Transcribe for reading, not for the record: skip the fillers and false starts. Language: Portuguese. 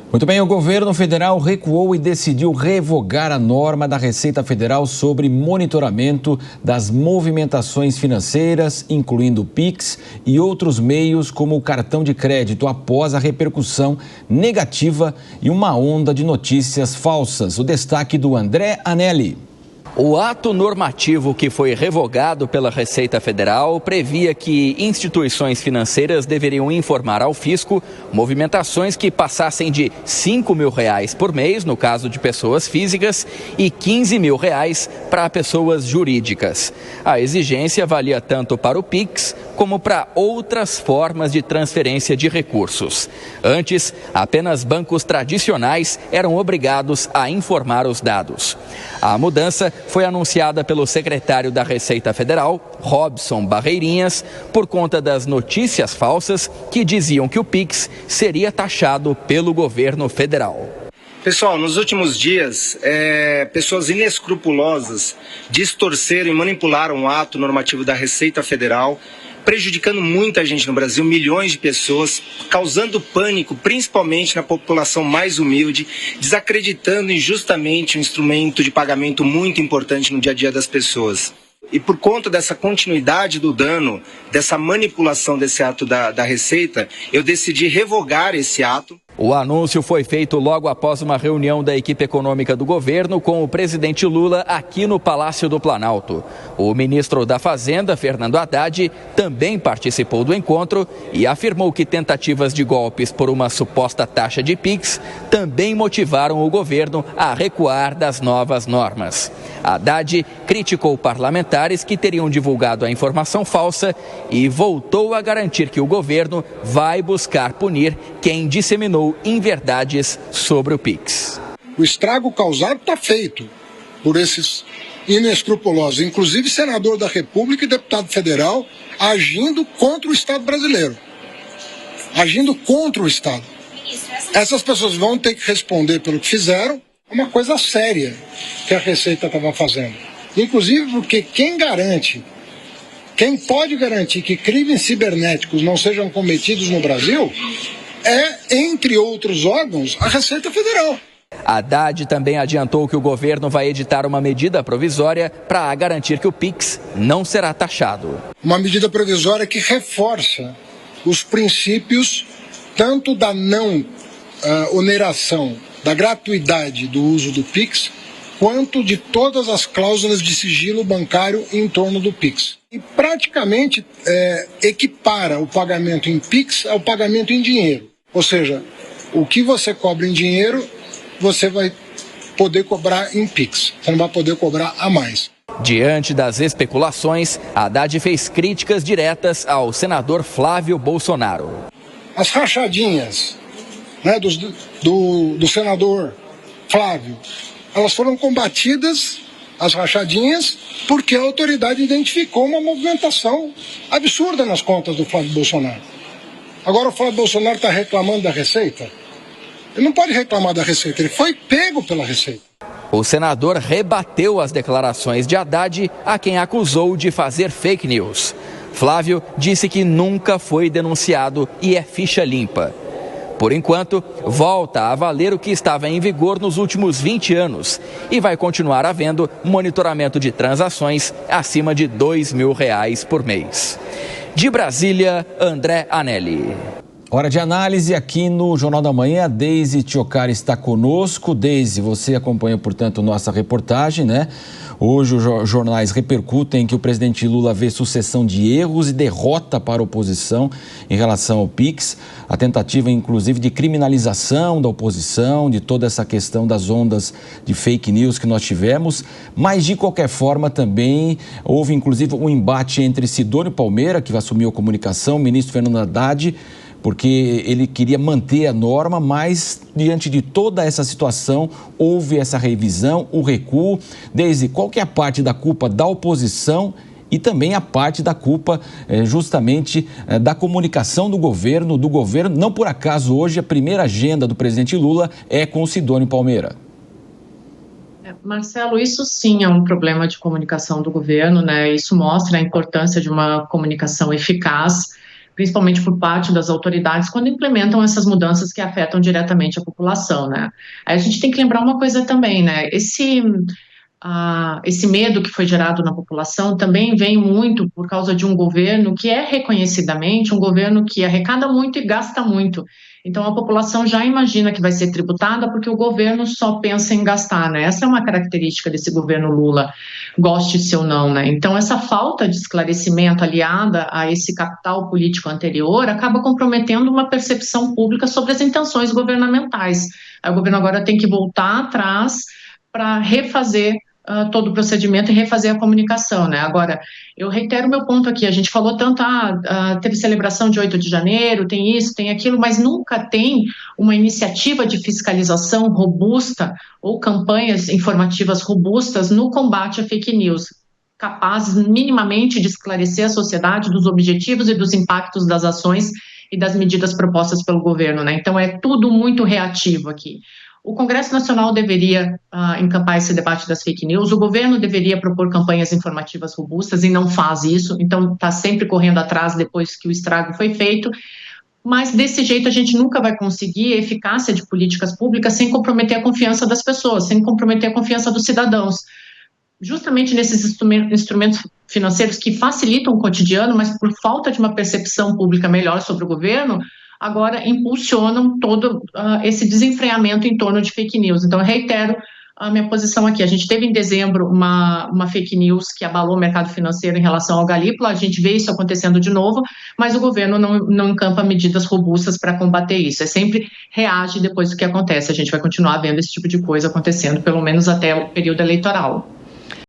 Muito bem, o governo federal recuou e decidiu revogar a norma da Receita Federal sobre monitoramento das movimentações financeiras, incluindo o Pix e outros meios como o cartão de crédito, após a repercussão negativa e uma onda de notícias falsas. O destaque do André Anelli. O ato normativo que foi revogado pela Receita Federal previa que instituições financeiras deveriam informar ao fisco movimentações que passassem de R$ 5 mil por mês, no caso de pessoas físicas, e R$ 15 mil para pessoas jurídicas. A exigência valia tanto para o Pix como para outras formas de transferência de recursos. Antes, apenas bancos tradicionais eram obrigados a informar os dados. A mudança foi anunciada pelo secretário da Receita Federal, Robson Barreirinhas, por conta das notícias falsas que diziam que o Pix seria taxado pelo governo federal. Pessoal, nos últimos dias, pessoas inescrupulosas distorceram e manipularam o ato normativo da Receita Federal, prejudicando muita gente no Brasil, milhões de pessoas, causando pânico, principalmente na população mais humilde, desacreditando injustamente um instrumento de pagamento muito importante no dia a dia das pessoas. E por conta dessa continuidade do dano, dessa manipulação desse ato da Receita, eu decidi revogar esse ato. O anúncio foi feito logo após uma reunião da equipe econômica do governo com o presidente Lula aqui no Palácio do Planalto. O ministro da Fazenda, Fernando Haddad, também participou do encontro e afirmou que tentativas de golpes por uma suposta taxa de Pix também motivaram o governo a recuar das novas normas. Haddad criticou parlamentares que teriam divulgado a informação falsa e voltou a garantir que o governo vai buscar punir quem disseminou inverdades sobre o Pix. O estrago causado está feito por esses inescrupulosos, inclusive senador da República e deputado federal, agindo contra o Estado brasileiro, agindo contra o Estado. Essas pessoas vão ter que responder pelo que fizeram, uma coisa séria que a Receita estava fazendo. Inclusive porque quem pode garantir que crimes cibernéticos não sejam cometidos no Brasil entre outros órgãos, a Receita Federal. Haddad também adiantou que o governo vai editar uma medida provisória para garantir que o Pix não será taxado. Uma medida provisória que reforça os princípios tanto da não oneração, da gratuidade do uso do Pix, quanto de todas as cláusulas de sigilo bancário em torno do Pix. E praticamente equipara o pagamento em Pix ao pagamento em dinheiro. Ou seja, o que você cobra em dinheiro, você vai poder cobrar em Pix. Você não vai poder cobrar a mais. Diante das especulações, Haddad fez críticas diretas ao senador Flávio Bolsonaro. As rachadinhas do senador Flávio, elas foram combatidas, as rachadinhas, porque a autoridade identificou uma movimentação absurda nas contas do Flávio Bolsonaro. Agora o Flávio Bolsonaro está reclamando da Receita? Ele não pode reclamar da Receita, ele foi pego pela Receita. O senador rebateu as declarações de Haddad, a quem acusou de fazer fake news. Flávio disse que nunca foi denunciado e é ficha limpa. Por enquanto, volta a valer o que estava em vigor nos últimos 20 anos e vai continuar havendo monitoramento de transações acima de R$ 2 mil por mês. De Brasília, André Anelli. Hora de análise aqui no Jornal da Manhã. A Deise Tiocar está conosco. Deise, você acompanha, portanto, nossa reportagem, né? Hoje os jornais repercutem que o presidente Lula vê sucessão de erros e derrota para a oposição em relação ao Pix. A tentativa, inclusive, de criminalização da oposição, de toda essa questão das ondas de fake news que nós tivemos. Mas, de qualquer forma, também houve, inclusive, um embate entre Sidônio Palmeira, que assumiu a comunicação, o ministro Fernando Haddad, porque ele queria manter a norma, mas diante de toda essa situação, houve essa revisão, o recuo. Deise, qual que é a parte da culpa da oposição e também a parte da culpa justamente da comunicação do governo? Não por acaso hoje a primeira agenda do presidente Lula é com o Sidônio Palmeira. Marcelo, isso sim é um problema de comunicação do governo, né? Isso mostra a importância de uma comunicação eficaz. principalmente por parte das autoridades, quando implementam essas mudanças que afetam diretamente a população, né? Aí a gente tem que lembrar uma coisa também, né? Esse medo que foi gerado na população também vem muito por causa de um governo que é reconhecidamente um governo que arrecada muito e gasta muito. Então, a população já imagina que vai ser tributada porque o governo só pensa em gastar, né? Essa é uma característica desse governo Lula, goste-se ou não, né? Então, essa falta de esclarecimento aliada a esse capital político anterior acaba comprometendo uma percepção pública sobre as intenções governamentais. Aí o governo agora tem que voltar atrás para refazer todo o procedimento e refazer a comunicação, né? Agora, eu reitero meu ponto aqui, a gente falou tanto, teve celebração de 8 de janeiro, tem isso, tem aquilo, mas nunca tem uma iniciativa de fiscalização robusta ou campanhas informativas robustas no combate à fake news, capazes minimamente de esclarecer a sociedade dos objetivos e dos impactos das ações e das medidas propostas pelo governo, né? Então, é tudo muito reativo aqui. O Congresso Nacional deveria encampar esse debate das fake news, o governo deveria propor campanhas informativas robustas e não faz isso, então está sempre correndo atrás depois que o estrago foi feito, mas desse jeito a gente nunca vai conseguir a eficácia de políticas públicas sem comprometer a confiança das pessoas, sem comprometer a confiança dos cidadãos. Justamente nesses instrumentos financeiros que facilitam o cotidiano, mas por falta de uma percepção pública melhor sobre o governo, agora impulsionam todo esse desenfreamento em torno de fake news. Então, eu reitero a minha posição aqui. A gente teve em dezembro uma fake news que abalou o mercado financeiro em relação ao Galípolo, a gente vê isso acontecendo de novo, mas o governo não encampa medidas robustas para combater isso, sempre reage depois do que acontece. A gente vai continuar vendo esse tipo de coisa acontecendo, pelo menos até o período eleitoral.